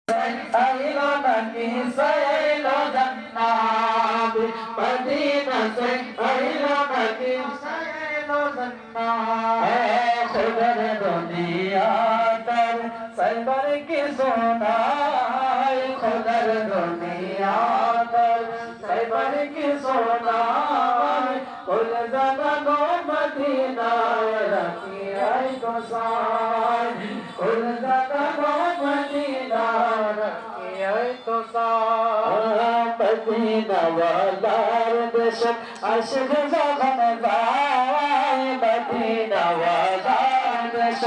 আইলো নাকি সাইলো জান্নাত মদিনা से আইলো নাকি সাইলো জান্নাত খুদার দুনিয়া তার সাইবার কি সোনাই খুদার দুনিয়া তার সাইবার কি সোনাই কুল জাগানো মদিনা রাখি আই তো সাই কুল জাগানো মদিনা রাখি আই তো সাই মদিনা ওয়ালার দেশ আশিক যখন যায় মদিনা ওয়ালার দেশ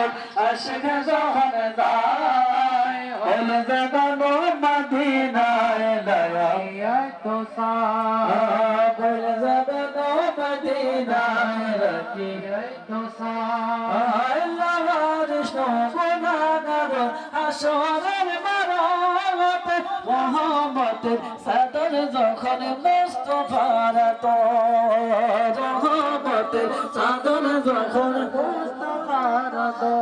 আশিক যখন যায় কুল জাগানো মদিনায় লাগাই আই তো সাই কুল জাগানো মদিনায় রাখি আই তো সাই আল্লাহর গুনাহগার হাসরের মারত মোহাম্মদের সাদর যখন মুস্তাফার তো রহমতের সাদর যখন মুস্তাফার তো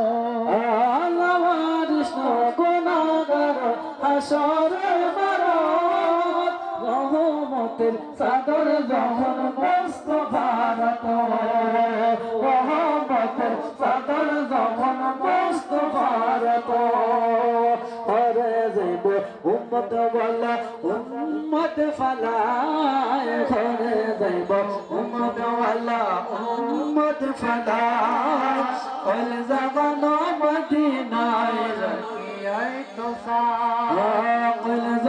আল্লাহর গুনাহগার হাসরের মারত রহমতের সাদর যখন মুস্তাফার তো রহমতের সাদর যখন মুস্তাফার তো হরে যাইব উম্মত ওয়ালা উম্মত ফালায় হরে যাইব উম্মত ওয়ালা উম্মত ফালায় কল জাগানো